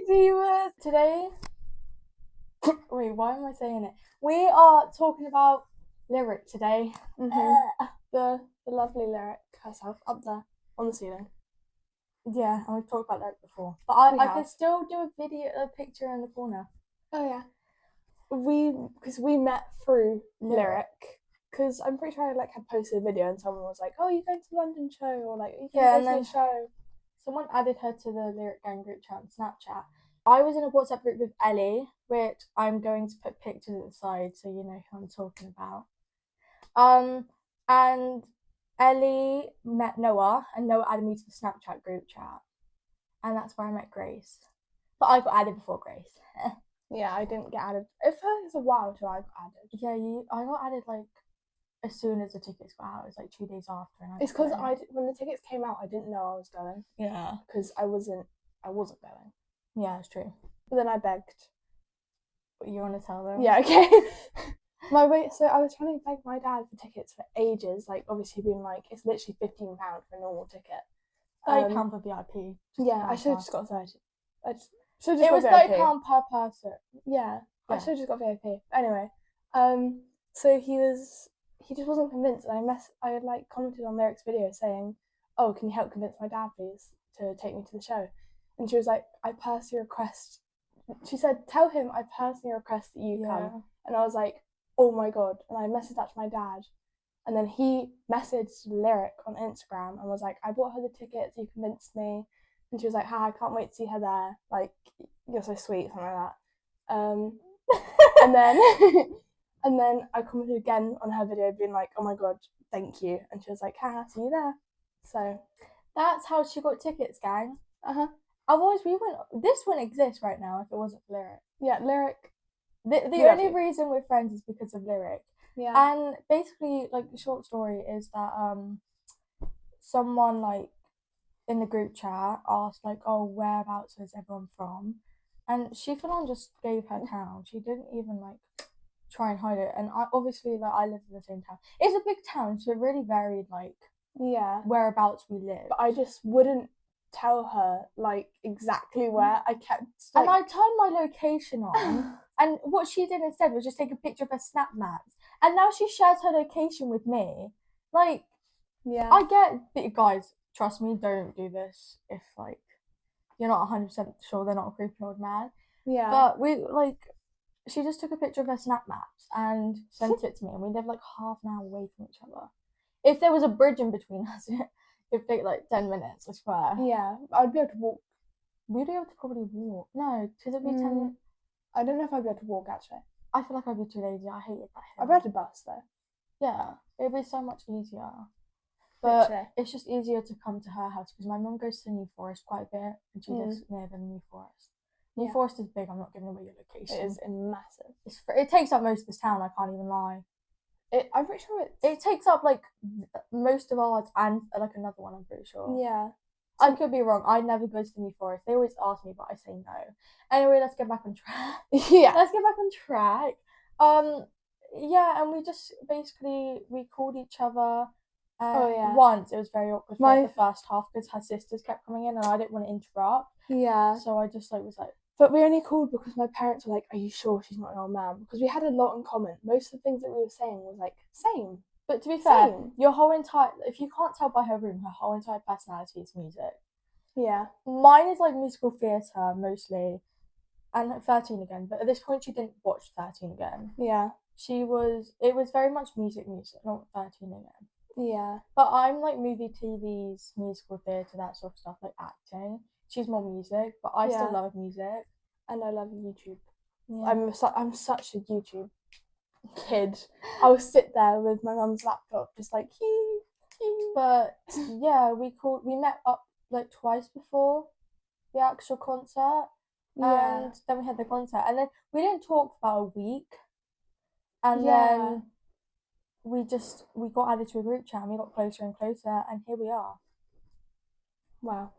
Divas! Today, wait, why am I saying it? We are talking about lyric today. The lovely lyric herself up there on the ceiling. Yeah, and we've talked about lyric before. But I could still do a picture in the corner. Oh yeah. Because we met through lyric. Because I'm pretty sure I had posted a video and someone was like, "Oh, you going to the London show?" Or like, "You can go to the show." Someone added her to the Lyric Gang group chat on Snapchat. I was in a WhatsApp group with Ellie, which I'm going to put pictures at the side so you know who I'm talking about. And Ellie met Noah, and Noah added me to the Snapchat group chat, and that's where I met Grace. But I got added before Grace. Yeah, I didn't get added. It felt like a while till I got added. Yeah, I got added as soon as the tickets got out. It was 2 days after. And it's because when the tickets came out, I didn't know I was going. Yeah. Because I wasn't going. Yeah, it's true. But then I begged. What, you want to tell them? Yeah, okay. So I was trying to beg my dad for tickets for ages. Obviously being it's literally £15 for a normal ticket. £30 for VIP. Yeah, I should have just got 30. It was £30 per person. Yeah, I should have just got VIP. Anyway, so he just wasn't convinced, and I had commented on Lyric's video saying, "Oh, can you help convince my dad, please, to take me to the show?" And she was like, "I personally request." She said, "Tell him I personally request that you come." And I was like, "Oh my god!" And I messaged that to my dad, and then he messaged Lyric on Instagram and was like, "I bought her the tickets. You convinced me." And she was like, "Ha, I can't wait to see her there. You're so sweet," something like that. And then I commented again on her video being like, "Oh my god, thank you." And she was like, "Ha, see you there." So that's how she got tickets, gang. Otherwise, this wouldn't exist right now if it wasn't for Lyric. Yeah, Lyric. The only reason we're friends is because of Lyric. Yeah. And basically, the short story is that someone in the group chat asked "Oh, whereabouts is everyone from?" And she full on just gave her town. She didn't even try and hide it. And I obviously I live in the same town. It's a big town, so it really varied whereabouts we live. But I just wouldn't tell her exactly where. I kept and I turned my location on. And what she did instead was just take a picture of her snap maps. And now she shares her location with me. Yeah. I get, guys, trust me, don't do this if you're not 100% sure they're not a creepy old man. Yeah. But we she just took a picture of her snap maps and sent it to me, and we live half an hour away from each other. If there was a bridge in between us, it would take 10 minutes, I swear. Yeah, I'd be able to walk. We'd be able to probably walk. No, because it'd be 10 minutes. I don't know if I'd be able to walk, actually. I feel like I'd be too lazy. I hated that hill. I'd be able to bus, though. Yeah, it'd be so much easier. But it's just easier to come to her house because my mum goes to New Forest quite a bit, and she lives near the New Forest. New Forest is big. I'm not giving away your location. It is massive. It takes up most of this town. I can't even lie. I'm pretty sure it takes up most of ours and another one. I'm pretty sure. Yeah. I could be wrong. I never go to the New Forest. They always ask me, but I say no. Anyway, let's get back on track. Yeah. Let's get back on track. Yeah, and we just basically we called each other. Once it was very awkward for the first half because her sisters kept coming in and I didn't want to interrupt. Yeah. So I just was like. But we only called because my parents were like, "Are you sure she's not an old man?" Because we had a lot in common. Most of the things that we were saying was same. But to be fair, your whole entire, if you can't tell by her room, her whole entire personality is music. Yeah. Mine is musical theatre mostly, and 13 again. But at this point, she didn't watch 13 again. Yeah. It was very much music, not 13 again. Yeah. But I'm movie, TVs, musical theatre, that sort of stuff, acting. She's more music, but I still love music. And I love YouTube. Yeah. I'm such a YouTube kid. I will sit there with my mum's laptop, just hee. But yeah, we met up twice before the actual concert, and then we had the concert, and then we didn't talk for about a week, and then we got added to a group chat, and we got closer and closer, and here we are. Wow.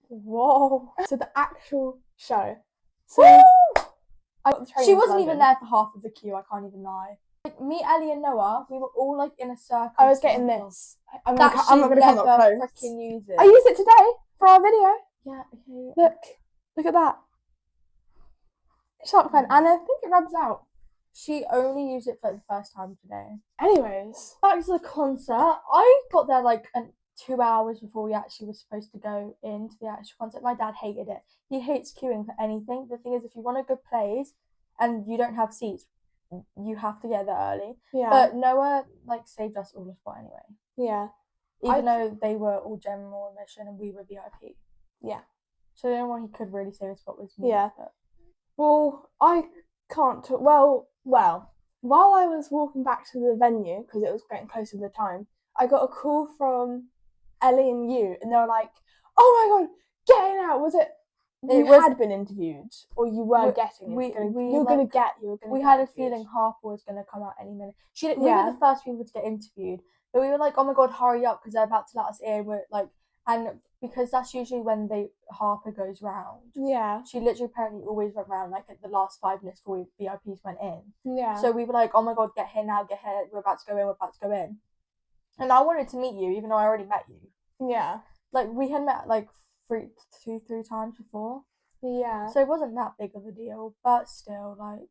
Whoa. So the actual show. So she wasn't even there for half of the queue, I can't even lie. Me, Ellie and Noah, we were all in a circle. I was getting this. I'm not going to come up close. Freaking use it. I used it today for our video. Yeah, okay. Look at that. It's not fun, and I think it rubs out. She only used it for the first time today. Anyways, back to the concert. I got there like 2 hours before we actually were supposed to go into the actual concert. My dad hated it. He hates queuing for anything. The thing is, if you want a good place and you don't have seats, you have to get there early. yeah. But Noah like saved us all a spot anyway. Yeah. Even though they were all general admission and we were VIP. Yeah. So the only one he could really save a spot was me. Yeah. But... Well, I can't talk. Well, while I was walking back to the venue, because it was getting closer to the time, I got a call from Ellie and you, and they were like, "Oh my god, get in out!" Was it? You had been interviewed, or you were getting it. We had a feeling Harper was going to come out any minute. We were the first people to get interviewed, but we were like, "Oh my god, hurry up!" because they're about to let us in. We're like, and because that's usually when Harper goes round. Yeah. She literally apparently always went round like at the last 5 minutes before VIPs went in. Yeah. So we were like, "Oh my god, get here now, get here! We're about to go in. We're about to go in." And I wanted to meet you, even though I already met you. Yeah. Like we had met like three times before. Yeah. So it wasn't that big of a deal, but still, like,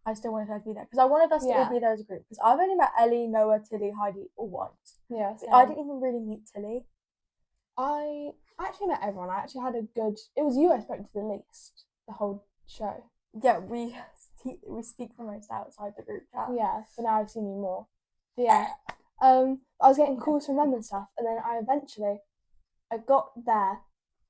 I still wanted her to be there because I wanted us to all be there as a group. Because I've only met Ellie, Noah, Tilly, Heidi all once. Yeah. I didn't even really meet Tilly. I actually met everyone. I actually had a good. It was you I spoke to the least the whole show. Yeah, we speak the most outside the group chat. Yeah, but now I've seen you more. But yeah. I was getting calls from them and stuff, and then I got there,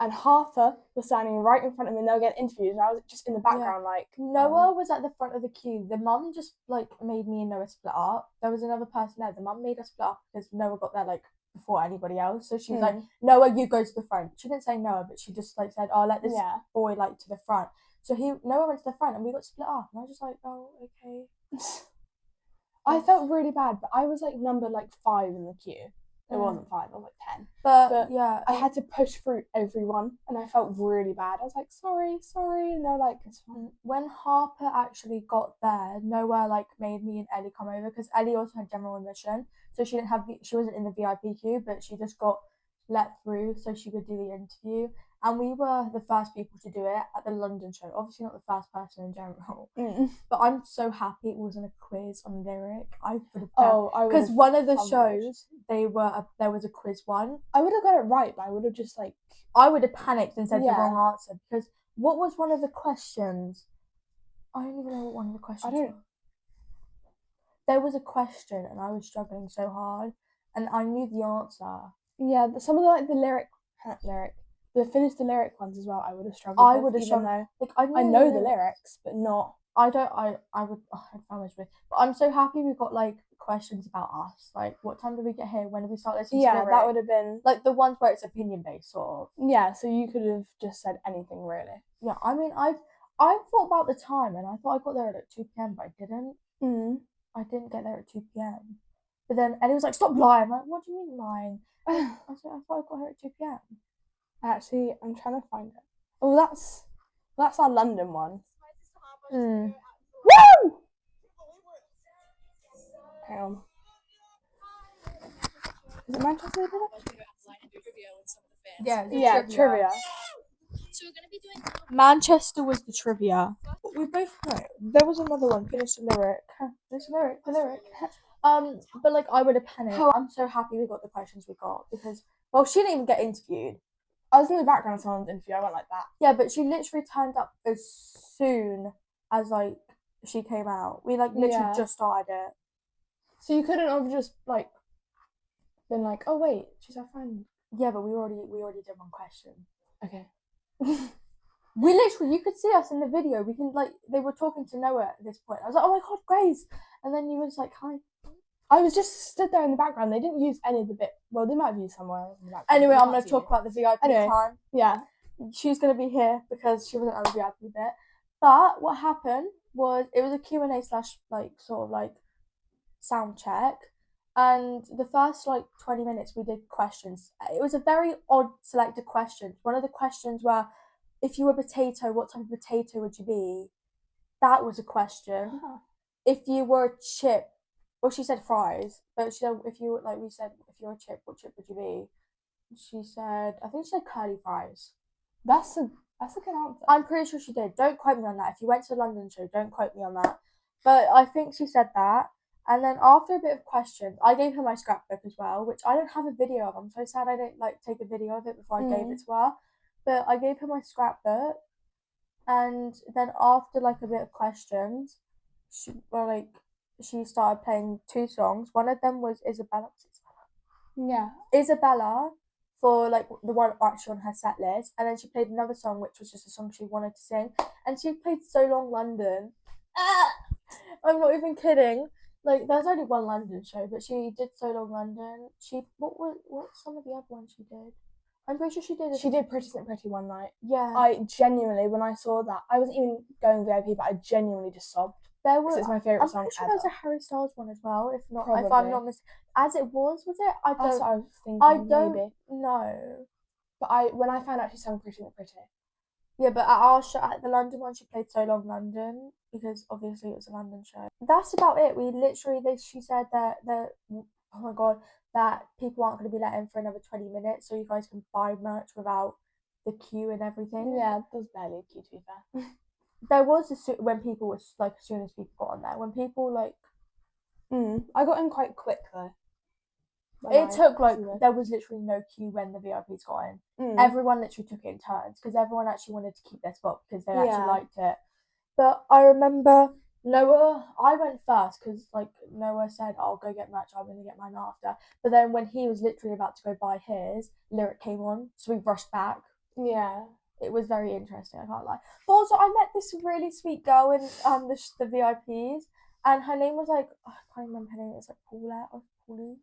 and Harper was standing right in front of me, and they were getting interviewed, and I was just in the background, like. Noah was at the front of the queue. The mum just like made me and Noah split up. There was another person there. The mum made us split up because Noah got there like before anybody else. So she was like, "Noah, you go to the front." She didn't say Noah, but she just like said, "Oh, let this boy like to the front." So Noah went to the front, and we got split up. And I was just like, "Oh, okay." I felt really bad, but I was like number like 5 in the queue. It wasn't 5, I was like 10. But yeah, I had to push through everyone, and I felt really bad. I was like, sorry, and they were like, it's fine. When Harper actually got there, Noah like made me and Ellie come over because Ellie also had general admission, so she wasn't in the VIP queue, but she just got let through so she could do the interview. And we were the first people to do it at the London show. Obviously not the first person in general. But I'm so happy it wasn't a quiz on lyric. I would have because one of the shows there was a quiz one. I would have got it right, but I would have just like I would have panicked and said the wrong answer because what was one of the questions? I don't even know what one of the questions was. There was a question and I was struggling so hard and I knew the answer. Yeah, some of the finish the lyric ones as well, I would have struggled. I would have struggled. Like, I know the lyrics, but not. I would. But I'm so happy we got like questions about us. Like, what time did we get here? When did we start listening? Yeah, that would have been like the ones where it's opinion based, sort of. Yeah, so you could have just said anything really. Yeah, I mean, I thought about the time and I thought I got there at like 2 p.m, but I didn't. I didn't get there at 2 p.m. But then Eddie was like, "Stop lying!" I'm like, "What do you mean lying?" I said, "I thought I got here at 2 p.m." Actually, I'm trying to find it. Oh, that's our London one. Woo! Hang on. Is it Manchester? Yeah, trivia. So we're gonna be doing Manchester was the trivia. We both know. There was another one. Finish the lyric. The lyric. But like I would have panicked. I'm so happy we got the questions we got because she didn't even get interviewed. I was in the background of someone's interview. I went like that. Yeah, but she literally turned up as soon as like she came out. We like literally just started it. So you couldn't have just like been like, "Oh wait, she's our friend." Yeah, but we already did one question. Okay. We literally, you could see us in the video. We can like they were talking to Noah at this point. I was like, "Oh my god, Grace!" And then you was like, "Hi." I was just stood there in the background. They didn't use any of the bit. Well, they might have used somewhere in the background. Anyway, I'm going to talk about the VIP time. Yeah. She's going to be here because she wasn't on the VIP bit. But what happened was it was a Q&A / like sort of like sound check. And the first like 20 minutes we did questions. It was a very odd selected question. One of the questions were, if you were a potato, what type of potato would you be? That was a question. If you were a chip, well, she said fries, but she said if you we said if you're a chip, what chip would you be? She said, I think she said curly fries. That's a That's a good answer. I'm pretty sure she did. Don't quote me on that. If you went to the London show, don't quote me on that. But I think she said that. And then after a bit of questions, I gave her my scrapbook as well, which I don't have a video of. I'm so sad I didn't like take a video of it before I gave it to her. But I gave her my scrapbook, and then after like a bit of questions, she started playing 2 songs. One of them was Isabella. Yeah. Isabella for like the one actually on her set list, and then she played another song which was just a song she wanted to sing, and she played So Long London. I'm not even kidding. Like there's only one London show, but she did So Long London. What's some of the other ones she did? I'm pretty sure she did. She did Pretty Snip Pretty one night. Yeah. I genuinely, when I saw that, I wasn't even going VIP, but I genuinely just sobbed. It's my favourite song sure ever. there's a Harry Styles one as well. If not, Probably. if I'm not mistaken, as it was it? That's what I was thinking. I don't maybe. know. But when I found out she sang Pretty Snip Pretty. Yeah, but at our show, at the London one, she played So Long London because obviously it was a London show. That's about it. She said that oh my god, that people aren't going to be let in for another 20 minutes, so you guys can buy merch without the queue and everything. Yeah, there was barely a queue, to be fair. There was when people was like, as soon as people got on there, when people like. I got in quite quick though. It took like there was literally no queue when the VIPs got in. Everyone literally took it in turns because everyone actually wanted to keep their spot because they actually liked it. But I remember Noah. I went first because like Noah said, "I'll go get merch. I'm gonna get mine after." But then when he was literally about to go buy his, Lyric came on, so we rushed back. Yeah. It was very interesting. I can't lie. But also, I met this really sweet girl in the VIPs, and her name was like I can't remember her name. It's like Paulette or Paulie.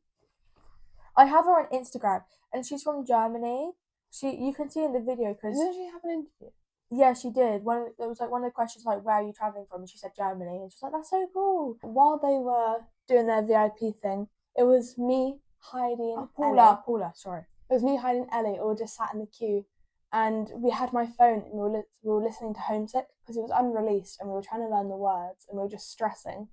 I have her on Instagram, and she's from Germany. You can see in the video because didn't she have an interview? Yeah, she did. It was like one of the questions like, "Where are you traveling from?" And she said Germany, and she's like, "That's so cool." While they were doing their VIP thing, it was me, Heidi, and Paula. Sorry, it was me, Heidi, and Ellie all just sat in the queue, and we had my phone, and we were listening to Homesick because it was unreleased, and we were trying to learn the words, and we were just stressing.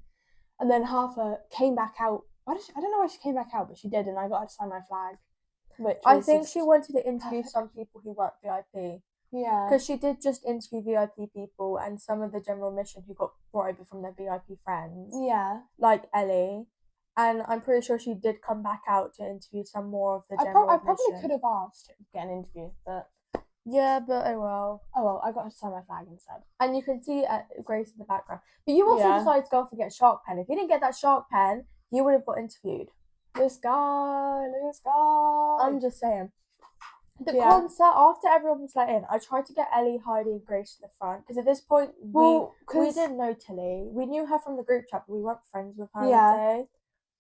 And then Harper came back out. I don't know why she came back out, but she did, and I got her to sign my flag. I think she wanted to interview some people who weren't VIP. Yeah. Because she did just interview VIP people and some of the general admission who got brought over from their VIP friends. Yeah. Like Ellie. And I'm pretty sure she did come back out to interview some more of the general admission. I probably could have asked to get an interview, but... Yeah, but oh well. Oh well, I got her to sign my flag instead. And you can see Grace in the background. But you also decided to go off and get a shark pen. If you didn't get that shark pen, you would have got interviewed. This guy. I'm just saying. The concert, after everyone was let in, I tried to get Ellie, Heidi, and Grace to the front because at this point we didn't know Tilly. We knew her from the group chat, but we weren't friends with her. Yeah.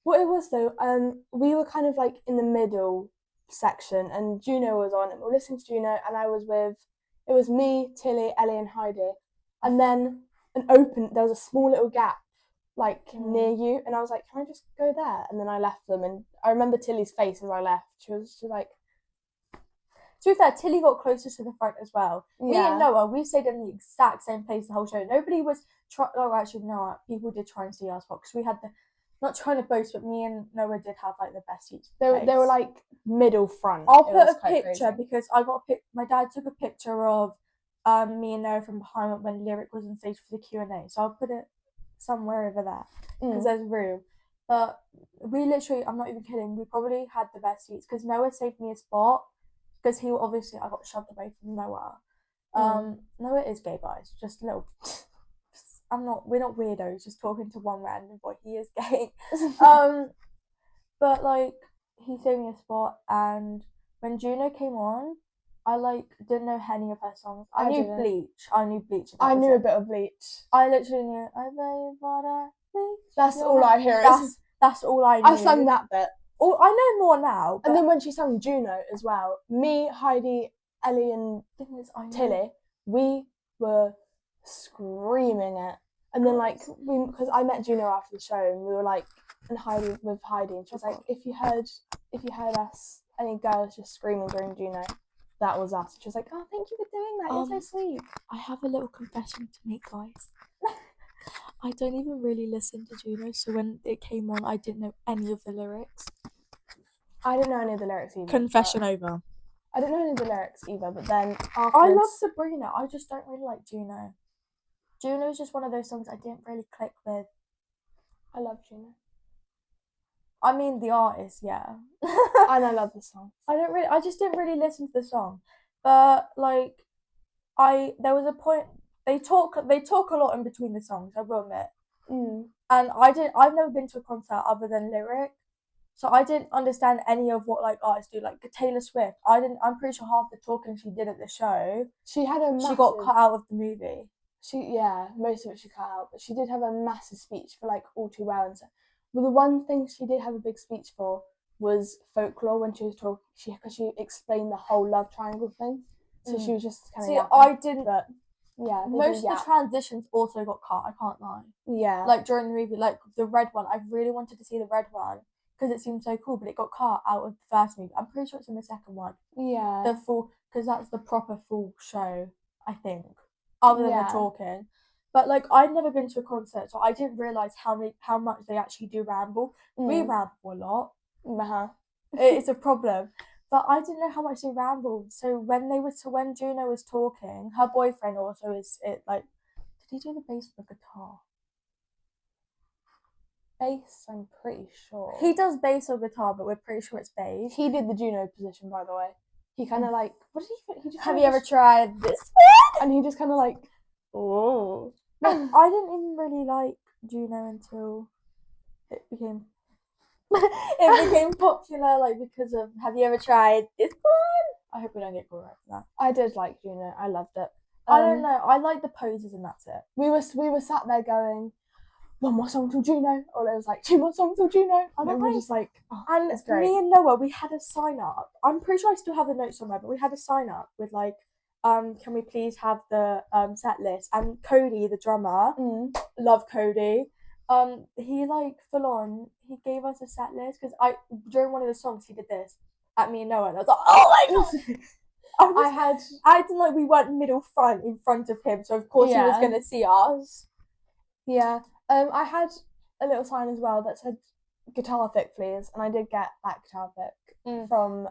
What it was though, we were kind of like in the middle section, and Juno was on, and we were listening to Juno, and it was me, Tilly, Ellie, and Heidi, and then there was a small little gap like near you, and I was like, can I just go there? And then I left them, and I remember Tilly's face as I left. She was like. To be fair, Tilly got closer to the front as well. Yeah. Me and Noah, we stayed in the exact same place the whole show. Nobody was people did try and see our spot because we had not trying to boast, but me and Noah did have like the best seats. They were like middle front. I'll put a picture because I got my dad took a picture of me and Noah from behind when Lyric was on stage for the Q&A. So I'll put it somewhere over there because there's room. But we literally, I'm not even kidding, we probably had the best seats because Noah saved me a spot. Because I got shoved away from Noah. Noah is gay, guys. Just a little. We're not weirdos. Just talking to one random boy. He is gay. But like he saved me a spot, and when Juno came on, I like didn't know any of her songs. I knew Bleach. I knew Bleach. I knew a bit of Bleach. I literally knew. I know what I bleach. That's all I hear. That's all I knew. I sang that bit. Oh, I know more now. And then when she sang Juno as well, me, Heidi, Ellie, and Tilly, we were screaming it. And then because I met Juno after the show, and we were like, and Heidi, and she was like, if you heard us, any girls just screaming during Juno, that was us. She was like, oh, thank you for doing that. You're so sweet. I have a little confession to make, guys. I don't even really listen to Juno, so when it came on, I didn't know any of the lyrics. I didn't know any of the lyrics either. Confession over. I don't know any of the lyrics either, but then afterwards... I love Sabrina. I just don't really like Juno. Juno is just one of those songs I didn't really click with. I love Juno. I mean, the artist, yeah. And I love the song. I just didn't really listen to the song. But, like, there was a point, they talk a lot in between the songs, I will admit. And I've never been to a concert other than Lyric. So I didn't understand any of what like artists do. Like Taylor Swift, I'm pretty sure half the talking she did at the show, she got cut out of the movie. Most of it she cut out, but she did have a massive speech for like All Too Well and stuff. Well, the one thing she did have a big speech for was Folklore, when she was talking, because she explained the whole love triangle thing. So she was just kind of yapping, I didn't. But yeah, most of the transitions also got cut. I can't lie. Yeah. Like during the movie, like the red one, I really wanted to see the red one because it seemed so cool, but it got cut out of the first movie. I'm pretty sure it's in the second one. Yeah. The full, because that's the proper full show, I think, other than the talking. But like I'd never been to a concert, so I didn't realise how much they actually do ramble. We ramble a lot. It's a problem. But I didn't know how much they rambled. So when Juno was talking, her boyfriend also did he do the bass with the guitar? Bass, I'm pretty sure. He does bass or guitar, but we're pretty sure it's bass. He did the Juno position, by the way. He kind of like, what did he have you ever tried this one? And he just kind of like, oh. I didn't even really like Juno until it became popular, like because of have you ever tried this one? I hope we don't get copyright for that. I did like Juno. I loved it. I don't know. I like the poses and that's it. We were sat there going, one more song till Juno, or it was like 2 more songs till Juno, and we were just like, and it's great. Me and Noah, we had a sign up. I'm pretty sure I still have the notes somewhere, but we had a sign up with like, can we please have the set list? And Cody, the drummer, love Cody. He like full on. He gave us a set list because during one of the songs he did this at me and Noah, and I was like, oh my god! I didn't like we weren't middle front in front of him, so of course he was gonna see us. Yeah. I had a little sign as well that said guitar pick, please, and I did get that guitar pick from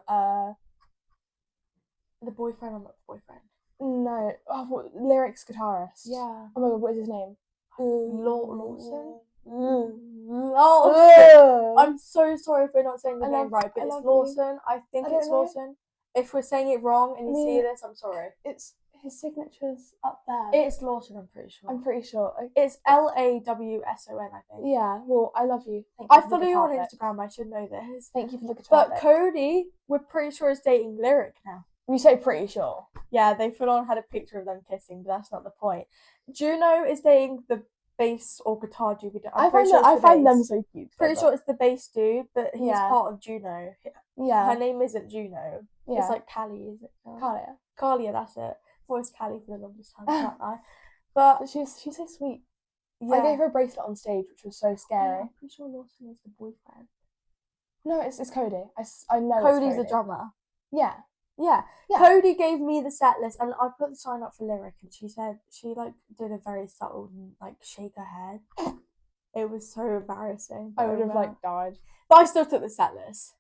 the boyfriend or not the boyfriend? No, Lyrics guitarist. Yeah. Oh my god, what is his name? Lawson. Lawson. I'm so sorry if we're not saying the name right, but it's Lawson. I think it's Lawson. If we're saying it wrong and you see this, I'm sorry. It's his signature's up there. It's Lawson, I'm pretty sure. It's LAWSON, I think. Yeah, well, I love you. I follow you on Instagram, I should know this. Thank you for the guitar pick. Cody, we're pretty sure is dating Lyric now. You say pretty sure? Yeah, they full on had a picture of them kissing, but that's not the point. Juno is dating the bass or guitar dude. I find them so cute. Pretty sure it's the bass dude, but he's part of Juno. Yeah. Her name isn't Juno. Yeah. It's like Callie, is it? Kalia, that's it. Voiced Callie for the longest time, can't I? But she's so sweet. Yeah. I gave her a bracelet on stage, which was so scary. I'm pretty sure Lawson is the boyfriend. No, it's Cody. I know Cody's the drummer. Yeah. Cody gave me the set list, and I put the sign up for Lyric, and she said she like did a very subtle like shake her head. It was so embarrassing. I would have like died, but I still took the set list.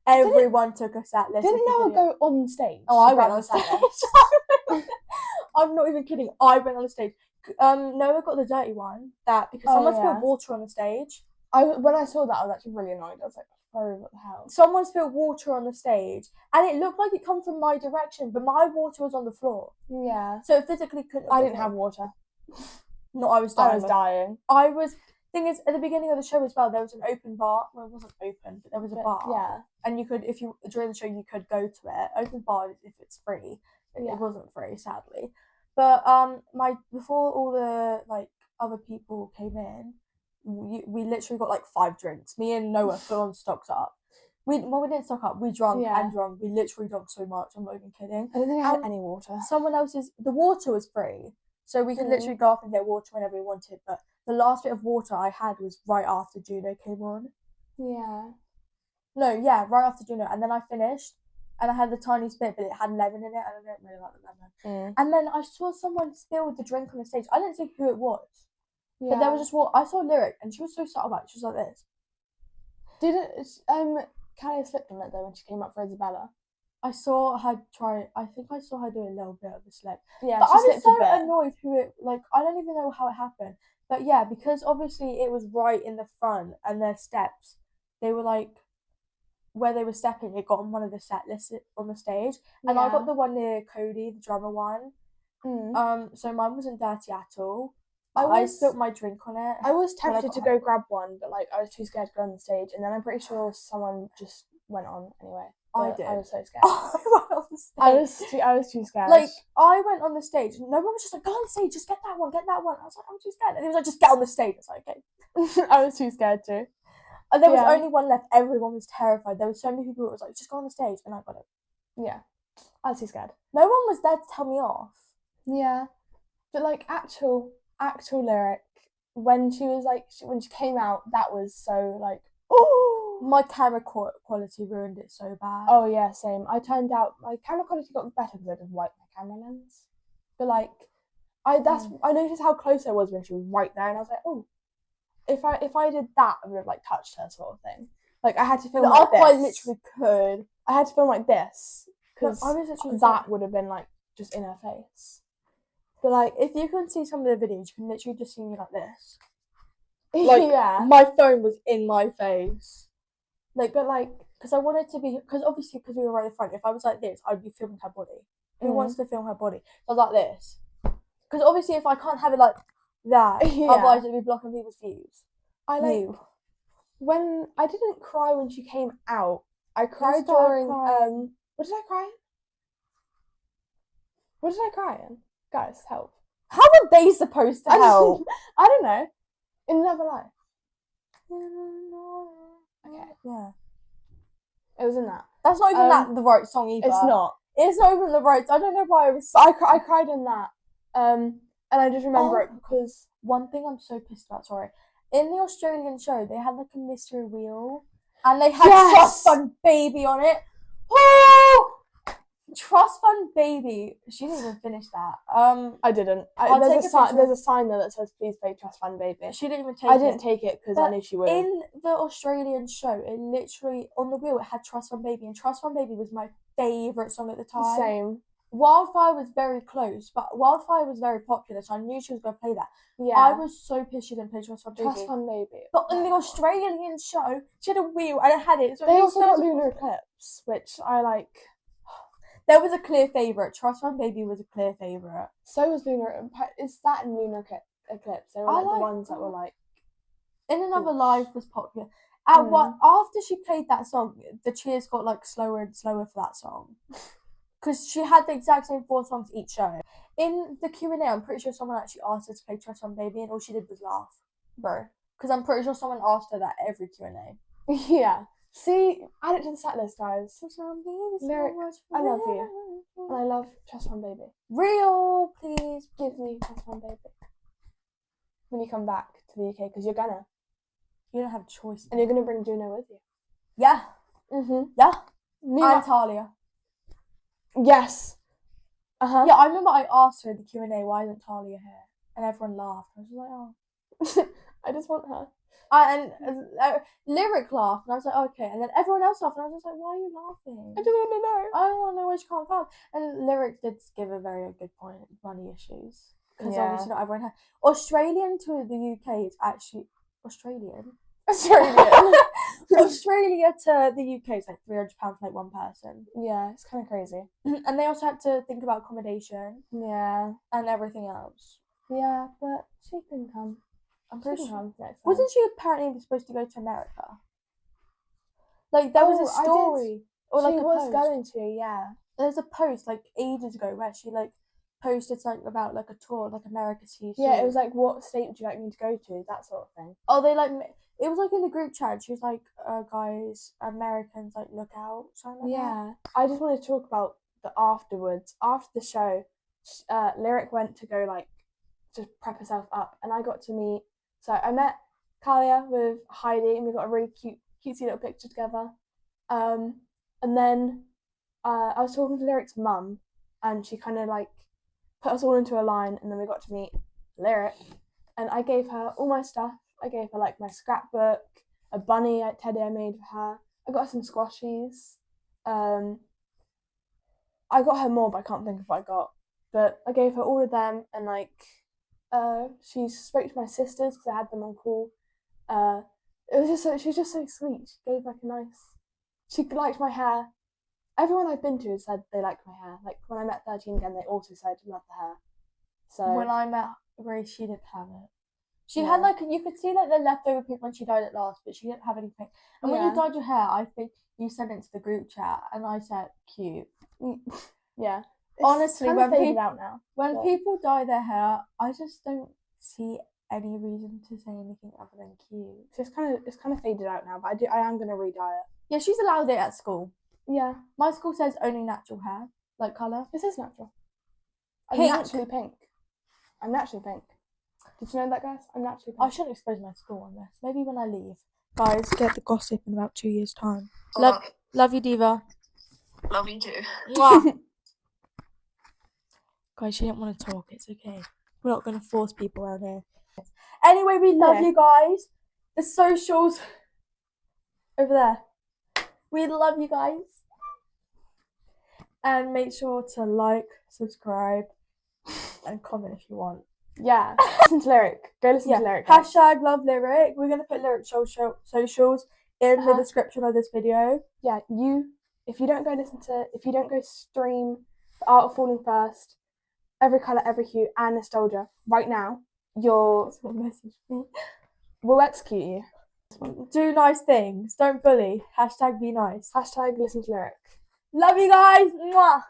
Everyone took a set list. Didn't Noah go on stage? Oh, I went on stage. I'm not even kidding. I went on the stage. Noah got the dirty one because someone spilled water on the stage. When I saw that, I was actually really annoyed. I was like, oh, what the hell? Someone spilled water on the stage, and it looked like it come from my direction, but my water was on the floor. Yeah. So it physically couldn't. I didn't have water. No, I was dying. Thing is, at the beginning of the show as well, there was an open bar. Well, it wasn't open, but there was a bar. Yeah. And you could, during the show, you could go to it. Open bar if it's free. It wasn't free, sadly. But before all the like other people came in, we literally got like 5 drinks. Me and Noah full on stocked up. We didn't stock up. We drank and drank. We literally drank so much. I'm not even kidding. I don't think I had any water. The water was free, so we could literally go up and get water whenever we wanted. But the last bit of water I had was right after Juno came on. Yeah. No, yeah, right after Juno, and then I finished, and I had the tiny spit, but it had lemon in it, and I don't really like the lemon. And then I saw someone spill the drink on the stage. I didn't see who it was. Yeah. But there was just I saw Lyric, and she was so subtle about it. She was like this. Didn't Callie slipped on it though when she came up for Isabella. I saw her try. I think I saw her do a little bit of a slip. Yeah, but she I was slipped so a bit. annoyed who it like. I don't even know how it happened. But yeah, because obviously it was right in the front, and their steps, they were like where they were stepping. It got on one of the set lists on the stage, and I got the one near Cody, the drummer one. So mine wasn't dirty at all. I spilled my drink on it. I was tempted to go grab one, but like I was too scared to go on the stage, and then I'm pretty sure someone just went on anyway. I did. I was so scared. I went on the stage. I was too scared. Like I went on the stage, and no one was just like, "Go on the stage, just get that one, get that one." I was like, "I'm too scared," and he was like, "Just get on the stage." I was like, "Okay." I was too scared too. And there was only one left. Everyone was terrified. There were so many people who was like, "Just go on the stage," and I got it. Yeah, I was too scared. No one was there to tell me off. Yeah, but like actual Lyric, when she was like when she came out, that was so like, oh, my camera quality ruined it so bad. Oh yeah, same. I turned out my camera quality got better because I just wiped my camera lens. But like, I noticed how close I was when she was right there, and I was like, oh, if I did that, I would have like touched her, sort of thing. Like I had to film like this. I literally could. I had to film like this because that would have been like just in her face. But like, if you can see some of the videos, you can literally just see me like this. Like, yeah, my phone was in my face. Like, but like, because I wanted to be, because obviously, because we were right in front. If I was like this, I'd be filming her body. Who wants to film her body? So I was like this. Because obviously, if I can't have it like that, otherwise it'd be blocking people's views. When I didn't cry when she came out, I cried during what did I cry in? What did I cry in? Guys, help. How are they supposed to help? I don't know. In Another Life. Okay. Yeah. It was in that. That's not even the right song either. It's not. It's not even the right. I don't know why I was. But I cried in that. And I just remember it because one thing I'm so pissed about. Sorry, in the Australian show they had like a mystery wheel, and they had Trust Fund Baby on it. Oh! Trust Fund Baby. She didn't even finish that. I didn't. There's a sign there that says please play Trust Fund Baby. She didn't even take it. I didn't take it because I knew she would. In the Australian show, it literally on the wheel it had Trust Fund Baby, and Trust Fund Baby was my favourite song at the time. Same. Wildfire was very close, but Wildfire was very popular, so I knew she was going to play that. Yeah. I was so pissed she didn't play Trust Fund Baby. Trust Fund Baby. But in the Australian show, she had a wheel and it had it. So they also got Lunar Eclipse, which I like. There was a clear favourite. Trust Fund Baby was a clear favourite. So was Lunar. Is that in Lunar Eclipse? They were like the ones that were like. In Another Life was popular. After she played that song, the cheers got like slower and slower for that song. Because she had the exact same 4 songs each show. In the Q&A, I'm pretty sure someone actually asked her to play Trust Fund Baby, and all she did was laugh, bro. Because I'm pretty sure someone asked her that every Q&A. Yeah. See, add it to the set list, guys. Lyric, I love you. And I love Trust Fund Baby. Real, please give me Trust Fund Baby. When you come back to the UK, because you're gonna. You don't have a choice. And you're gonna bring Juno with you. Yeah. Yeah. And Talia. Yes. Yeah, I remember I asked her in the Q&A, why isn't Talia here? And everyone laughed. I was like, oh. I just want her. And Lyric laughed, and I was like, okay. And then everyone else laughed, and I was just like, why are you laughing? I just want to know. I don't want to know why she can't come. And Lyric did give a very good point, money issues. Because obviously not everyone has. Australian to the UK is actually... Australia to the UK is like £300 for like one person. Yeah, it's kind of crazy. And they also had to think about accommodation. Yeah. And everything else. Yeah, but she can come. I'm pretty sure. Wasn't she apparently supposed to go to America? Like there was a story. Or like she was going to, yeah. There's a post like ages ago where she like posted something about like a tour, like America season. Yeah, it was like, what state would you like me to go to? That sort of thing. Oh, they like it was like in the group chat. She was like, guys, Americans, like look out. Something like that. I just want to talk about the afterwards. After the show, Lyric went to go like to prep herself up, and I got to meet. So I met Kalia with Heidi, and we got a really cutesy little picture together. And then I was talking to Lyric's mum, and she kind of like put us all into a line, and then we got to meet Lyric, and I gave her all my stuff. I gave her like my scrapbook, a bunny teddy I made for her, I got her some squashies. I got her more, but I can't think of what I got. But I gave her all of them, and like, she spoke to my sisters because I had them on call. It was just so, she was just so sweet. She gave like a nice. She liked my hair. Everyone I've been to has said they liked my hair. Like when I met 13 again, they also said love the hair. So when I met Grace, she didn't have it. She had like, you could see like the leftover pink when she dyed it last, but she didn't have any pink. And when you dyed your hair, I think you sent it to the group chat, and I said cute. Yeah. Honestly, when people dye their hair, I just don't see any reason to say anything other than cute. So it's kind of faded out now, but I am gonna re-dye it. Yeah, she's allowed it at school. Yeah. My school says only natural hair, like colour. This is natural. Pink. I'm naturally pink. I'm naturally pink. Did you know that, guys? I'm naturally pink. I shouldn't expose my school on this. Maybe when I leave. Guys, get the gossip in about 2 years' time. Love you, Diva. Love you too. Mwah. Guys, she didn't want to talk. It's okay. We're not going to force people around here. Anyway, we love you guys. The socials over there. We love you guys. And make sure to like, subscribe, and comment if you want. Yeah. Listen to Lyric. Go listen to Lyric. Hashtag love Lyric. We're going to put Lyric socials in the description of this video. Yeah, if you don't go stream The Art of Falling First, Every Colour, Every Hue, and Nostalgia right now, message me. We'll execute you. Do nice things. Don't bully. Hashtag be nice. Hashtag listen to Lyric. Love you guys. Mwah.